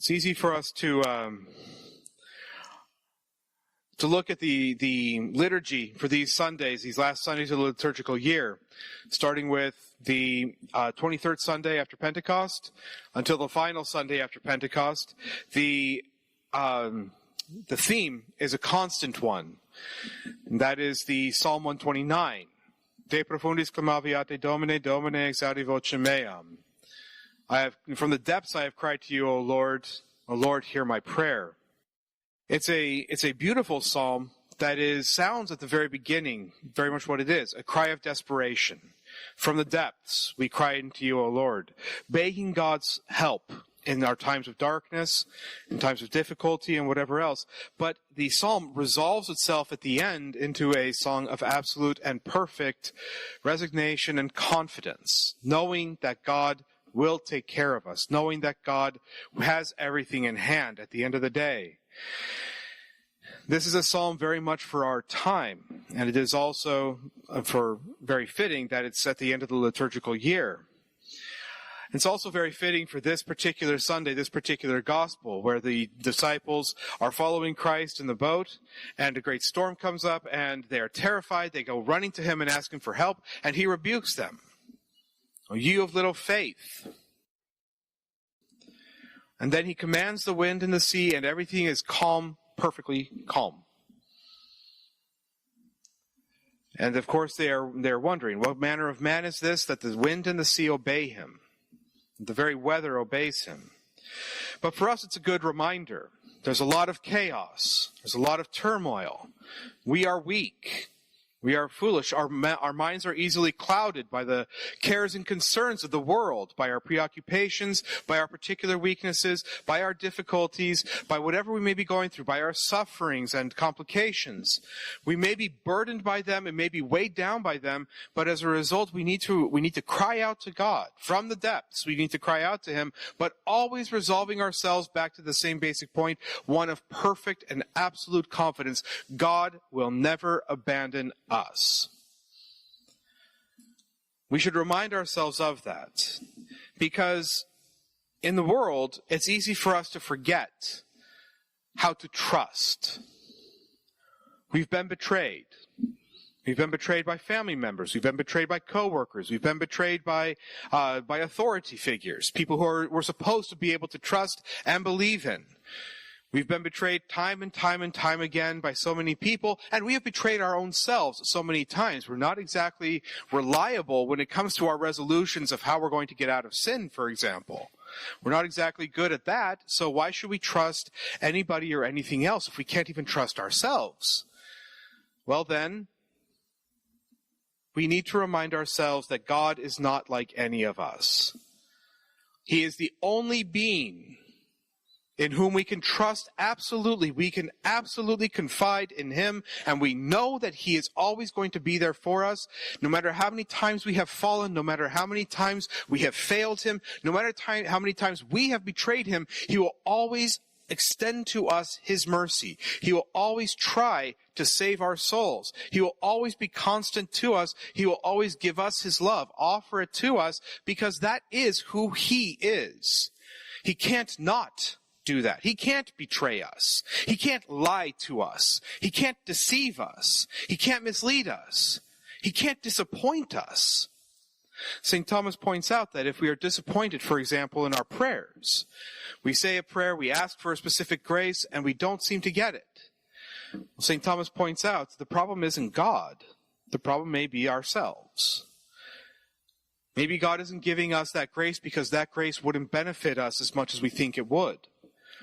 It's easy for us to look at the liturgy for these Sundays, these last Sundays of the liturgical year, starting with the 23rd Sunday after Pentecost until the final Sunday after Pentecost. The theme is a constant one, and that is the Psalm 129. De profundis clamaviate Domine, Domine exaudi vocem meam. From the depths I have cried to you, O Lord, hear my prayer. It's a beautiful psalm that sounds at the very beginning very much what it is, a cry of desperation. From the depths we cry unto you, O Lord, begging God's help in our times of darkness, in times of difficulty and whatever else. But the psalm resolves itself at the end into a song of absolute and perfect resignation and confidence, knowing that God will take care of us, knowing that God has everything in hand at the end of the day. This is a psalm very much for our time, and it is also for very fitting that it's at the end of the liturgical year. It's also very fitting for this particular Sunday, this particular gospel, where the disciples are following Christ in the boat, and a great storm comes up, and they are terrified. They go running to him and ask him for help, and he rebukes them. "O you of little faith." And then he commands the wind and the sea, and everything is calm, perfectly calm. And of course they're wondering, what manner of man is this, that the wind and the sea obey him? The very weather obeys him. But for us, it's a good reminder. There's a lot of chaos. There's a lot of turmoil. We are weak. We are foolish. Our minds are easily clouded by the cares and concerns of the world, by our preoccupations, by our particular weaknesses, by our difficulties, by whatever we may be going through, by our sufferings and complications. We may be burdened by them and may be weighed down by them, but as a result, we need to cry out to God. From the depths, we need to cry out to him, but always resolving ourselves back to the same basic point, one of perfect and absolute confidence. God will never abandon us. We should remind ourselves of that, because in the world, it's easy for us to forget how to trust. We've been betrayed. We've been betrayed by family members. We've been betrayed by coworkers. We've been betrayed by authority figures, people who we're supposed to be able to trust and believe in. We've been betrayed time and time and time again by so many people, and we have betrayed our own selves so many times. We're not exactly reliable when it comes to our resolutions of how we're going to get out of sin, for example. We're not exactly good at that, so why should we trust anybody or anything else if we can't even trust ourselves? Well then, we need to remind ourselves that God is not like any of us. He is the only being in whom we can trust absolutely. We can absolutely confide in him, and we know that he is always going to be there for us, no matter how many times we have fallen, no matter how many times we have failed him, no matter how many times we have betrayed him. He will always extend to us his mercy. He will always try to save our souls. He will always be constant to us. He will always give us his love, offer it to us, because that is who he is. He can't not do that. He can't betray us. He can't lie to us. He can't deceive us. He can't mislead us. He can't disappoint us. St. Thomas points out that if we are disappointed, for example, in our prayers, we say a prayer, we ask for a specific grace, and we don't seem to get it. Well, St. Thomas points out the problem isn't God. The problem may be ourselves. Maybe God isn't giving us that grace because that grace wouldn't benefit us as much as we think it would.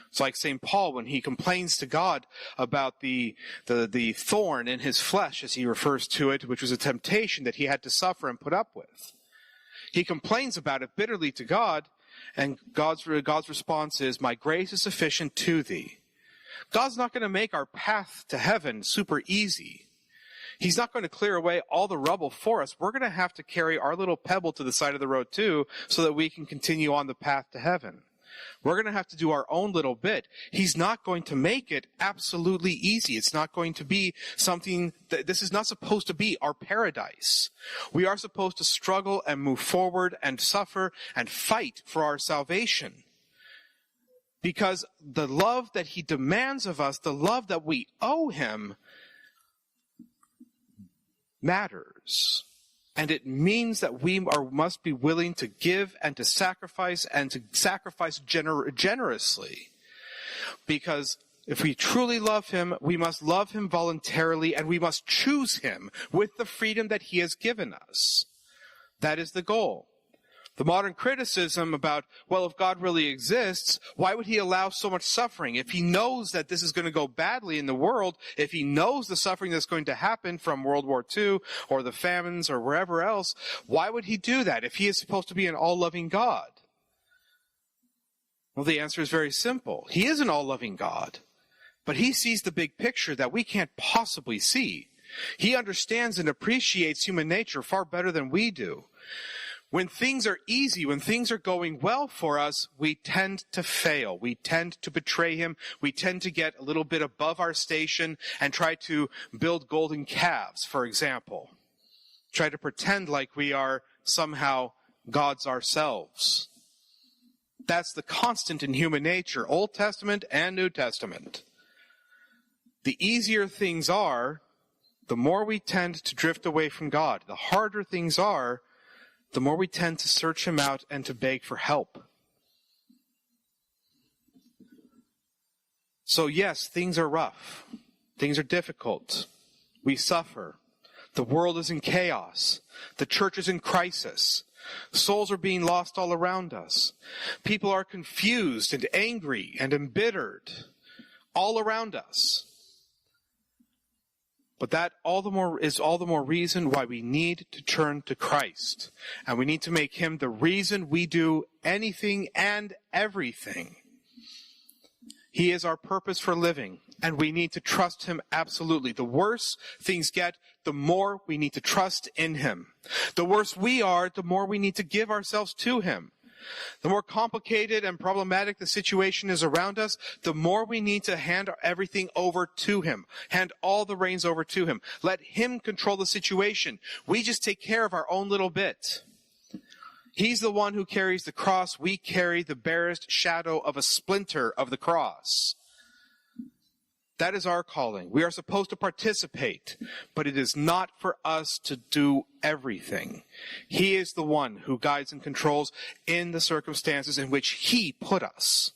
It's like St. Paul when he complains to God about the thorn in his flesh, as he refers to it, which was a temptation that he had to suffer and put up with. He complains about it bitterly to God, and God's response is, "My grace is sufficient to thee." God's not going to make our path to heaven super easy. He's not going to clear away all the rubble for us. We're going to have to carry our little pebble to the side of the road too, so that we can continue on the path to heaven. We're going to have to do our own little bit. He's not going to make it absolutely easy. It's not going to be something this is not supposed to be our paradise. We are supposed to struggle and move forward and suffer and fight for our salvation. Because the love that he demands of us, the love that we owe him, matters. And it means that we must be willing to give and to sacrifice generously. Because if we truly love him, we must love him voluntarily, and we must choose him with the freedom that he has given us. That is the goal. The modern criticism about, well, if God really exists, why would he allow so much suffering? If he knows that this is going to go badly in the world, if he knows the suffering that's going to happen from World War II or the famines or wherever else, why would he do that if he is supposed to be an all-loving God? Well, the answer is very simple. He is an all-loving God, but he sees the big picture that we can't possibly see. He understands and appreciates human nature far better than we do. When things are easy, when things are going well for us, we tend to fail. We tend to betray him. We tend to get a little bit above our station and try to build golden calves, for example. Try to pretend like we are somehow gods ourselves. That's the constant in human nature, Old Testament and New Testament. The easier things are, the more we tend to drift away from God. The harder things are, the more we tend to search him out and to beg for help. So yes, things are rough. Things are difficult. We suffer. The world is in chaos. The church is in crisis. Souls are being lost all around us. People are confused and angry and embittered all around us. But that is all the more reason why we need to turn to Christ. And we need to make him the reason we do anything and everything. He is our purpose for living, and we need to trust him absolutely. The worse things get, the more we need to trust in him. The worse we are, the more we need to give ourselves to him. The more complicated and problematic the situation is around us, the more we need to hand everything over to him. Hand all the reins over to him. Let him control the situation. We just take care of our own little bit. He's the one who carries the cross. We carry the barest shadow of a splinter of the cross. That is our calling. We are supposed to participate, but it is not for us to do everything. He is the one who guides and controls in the circumstances in which he put us.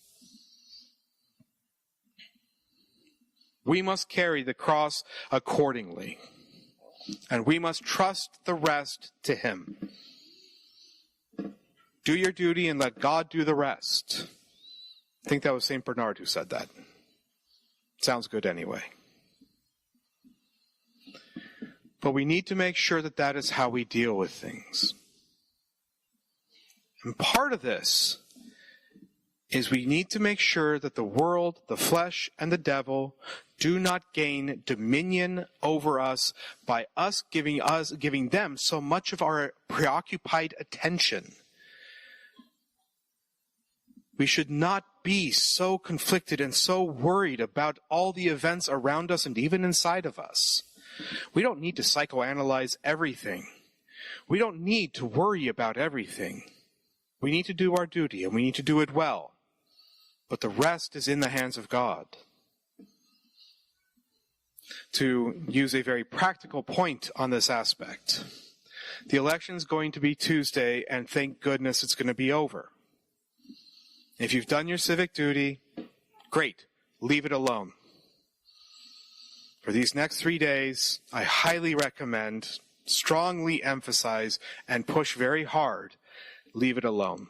We must carry the cross accordingly, and we must trust the rest to him. Do your duty and let God do the rest. I think that was St. Bernard who said that. Sounds good anyway. But we need to make sure that that is how we deal with things. And part of this is we need to make sure that the world, the flesh, and the devil do not gain dominion over us by us giving them so much of our preoccupied attention. We should not be so conflicted and so worried about all the events around us and even inside of us. We don't need to psychoanalyze everything. We don't need to worry about everything. We need to do our duty, and we need to do it well. But the rest is in the hands of God. To use a very practical point on this aspect, the election is going to be Tuesday, and thank goodness it's going to be over. If you've done your civic duty, great, leave it alone. For these next 3 days, I highly recommend, strongly emphasize, and push very hard, leave it alone.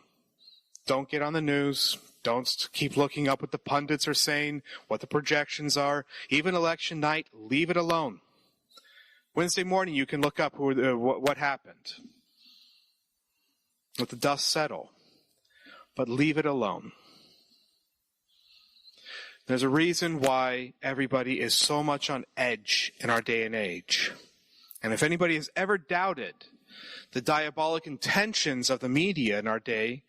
Don't get on the news. Don't keep looking up what the pundits are saying, what the projections are. Even election night, leave it alone. Wednesday morning, you can look up what happened. Let the dust settle. But leave it alone. There's a reason why everybody is so much on edge in our day and age. And if anybody has ever doubted the diabolic intentions of the media in our day,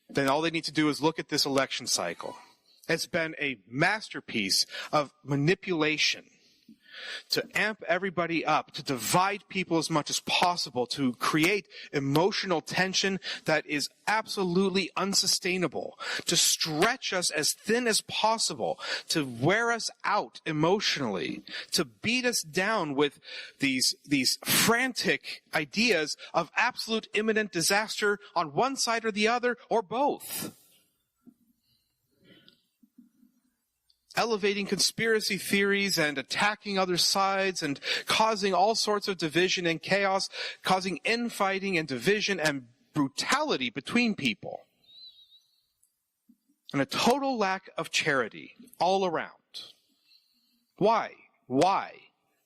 then all they need to do is look at this election cycle. It's been a masterpiece of manipulation to amp everybody up, to divide people as much as possible, to create emotional tension that is absolutely unsustainable, to stretch us as thin as possible, to wear us out emotionally, to beat us down with these frantic ideas of absolute imminent disaster on one side or the other, or both. Elevating conspiracy theories and attacking other sides and causing all sorts of division and chaos, causing infighting and division and brutality between people. And a total lack of charity all around. Why? Why?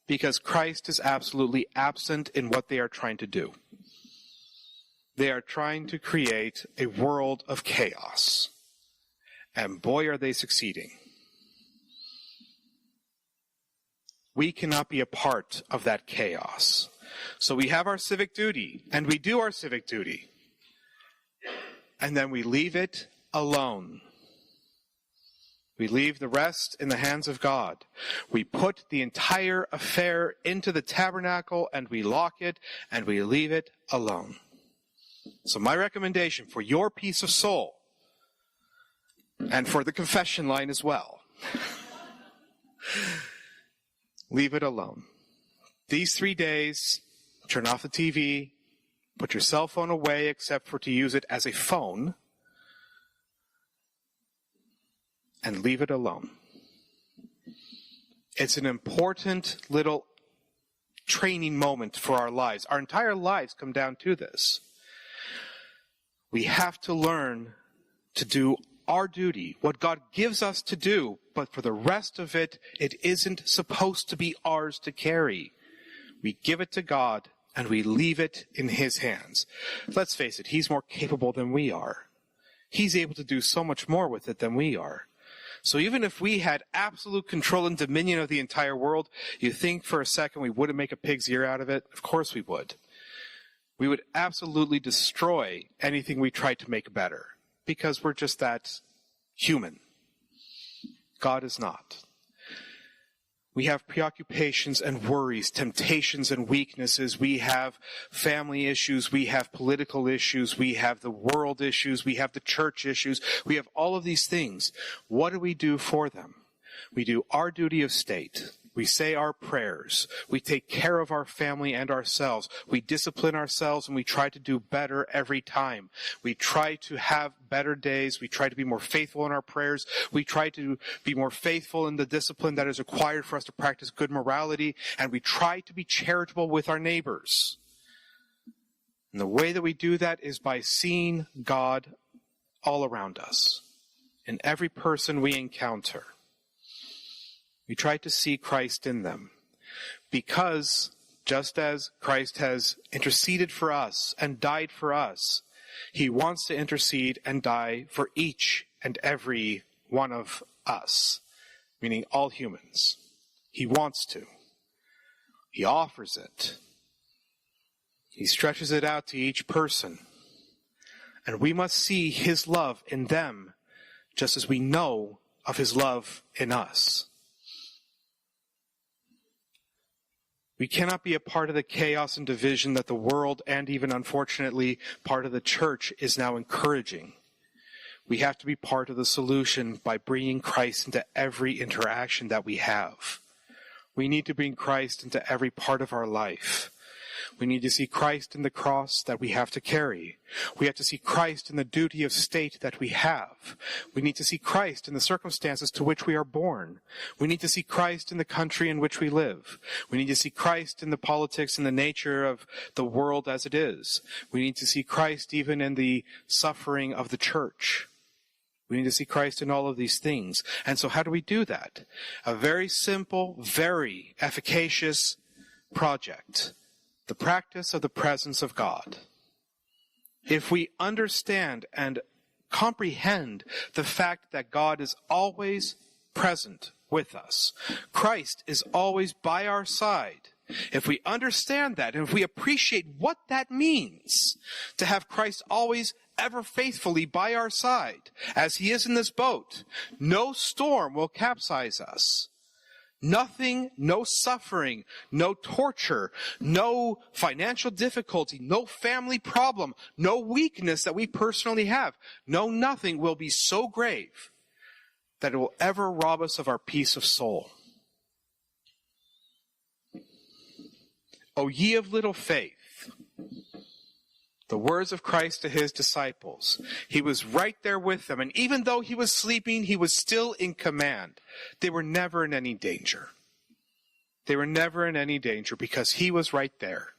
Because Christ is absolutely absent in what they are trying to do. They are trying to create a world of chaos. And boy, are they succeeding. We cannot be a part of that chaos. So we have our civic duty, and we do our civic duty. And then we leave it alone. We leave the rest in the hands of God. We put the entire affair into the tabernacle, and we lock it, and we leave it alone. So my recommendation for your peace of soul, and for the confession line as well, leave it alone. These 3 days, turn off the TV, put your cell phone away except for to use it as a phone, and leave it alone. It's an important little training moment for our lives. Our entire lives come down to this. We have to learn to do our duty, what God gives us to do, but for the rest of it, it isn't supposed to be ours to carry. We give it to God, and we leave it in His hands. Let's face it, He's more capable than we are. He's able to do so much more with it than we are. So even if we had absolute control and dominion of the entire world, you think for a second we wouldn't make a pig's ear out of it? Of course we would. We would absolutely destroy anything we tried to make better, because we're just that human. God is not. We have preoccupations and worries, temptations and weaknesses. We have family issues. We have political issues. We have the world issues. We have the church issues. We have all of these things. What do we do for them? We do our duty of state. We say our prayers. We take care of our family and ourselves. We discipline ourselves, and we try to do better every time. We try to have better days. We try to be more faithful in our prayers. We try to be more faithful in the discipline that is required for us to practice good morality. And we try to be charitable with our neighbors. And the way that we do that is by seeing God all around us, in every person we encounter. We try to see Christ in them, because just as Christ has interceded for us and died for us, He wants to intercede and die for each and every one of us, meaning all humans. He wants to. He offers it. He stretches it out to each person. And we must see His love in them, just as we know of His love in us. We cannot be a part of the chaos and division that the world, and even unfortunately part of the church, is now encouraging. We have to be part of the solution by bringing Christ into every interaction that we have. We need to bring Christ into every part of our life. We need to see Christ in the cross that we have to carry. We have to see Christ in the duty of state that we have. We need to see Christ in the circumstances to which we are born. We need to see Christ in the country in which we live. We need to see Christ in the politics and the nature of the world as it is. We need to see Christ even in the suffering of the church. We need to see Christ in all of these things. And so how do we do that? A very simple, very efficacious project. The practice of the presence of God. If we understand and comprehend the fact that God is always present with us, Christ is always by our side, if we understand that, and if we appreciate what that means, to have Christ always ever faithfully by our side, as He is in this boat, no storm will capsize us. Nothing, no suffering, no torture, no financial difficulty, no family problem, no weakness that we personally have, no nothing will be so grave that it will ever rob us of our peace of soul. O ye of little faith, the words of Christ to his disciples. He was right there with them, and even though he was sleeping, he was still in command. They were never in any danger. They were never in any danger because he was right there.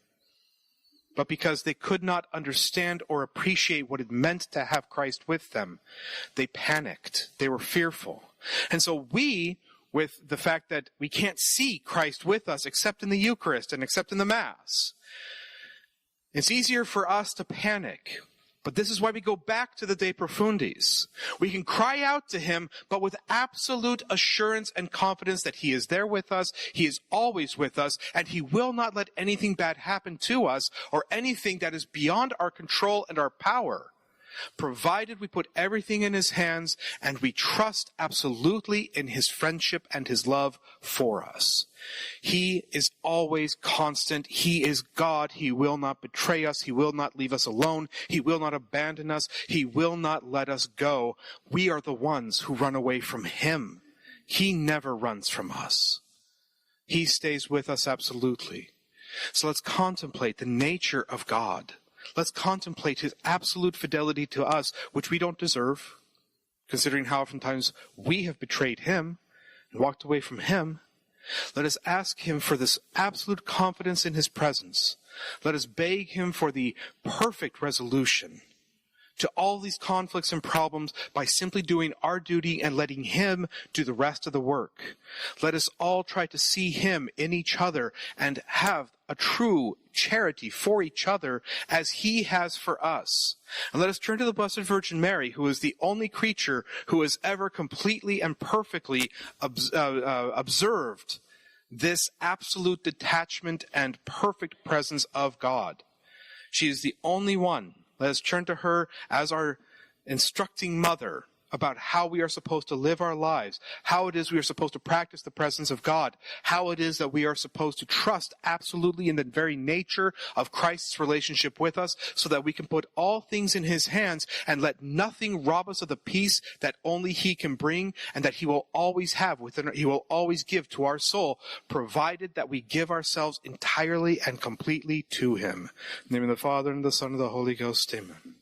But because they could not understand or appreciate what it meant to have Christ with them, they panicked. They were fearful. And so we, with the fact that we can't see Christ with us except in the Eucharist and except in the Mass, it's easier for us to panic. But this is why we go back to the De Profundis. We can cry out to him, but with absolute assurance and confidence that he is there with us, he is always with us, and he will not let anything bad happen to us or anything that is beyond our control and our power, provided we put everything in his hands and we trust absolutely in his friendship and his love for us. He is always constant. He is God. He will not betray us. He will not leave us alone. He will not abandon us. He will not let us go. We are the ones who run away from him. He never runs from us. He stays with us absolutely. So let's contemplate the nature of God. Let's contemplate his absolute fidelity to us, which we don't deserve, considering how oftentimes we have betrayed him and walked away from him. Let us ask him for this absolute confidence in his presence. Let us beg him for the perfect resolution to all these conflicts and problems by simply doing our duty and letting him do the rest of the work. Let us all try to see him in each other and have a true charity for each other as he has for us. And let us turn to the Blessed Virgin Mary, who is the only creature who has ever completely and perfectly observed this absolute detachment and perfect presence of God. She is the only one. Let us turn to her as our instructing mother about how we are supposed to live our lives, how it is we are supposed to practice the presence of God, how it is that we are supposed to trust absolutely in the very nature of Christ's relationship with us, so that we can put all things in his hands and let nothing rob us of the peace that only he can bring and that he will always have within, he will always give to our soul, provided that we give ourselves entirely and completely to him. In the name of the Father, and the Son, and the Holy Ghost, amen.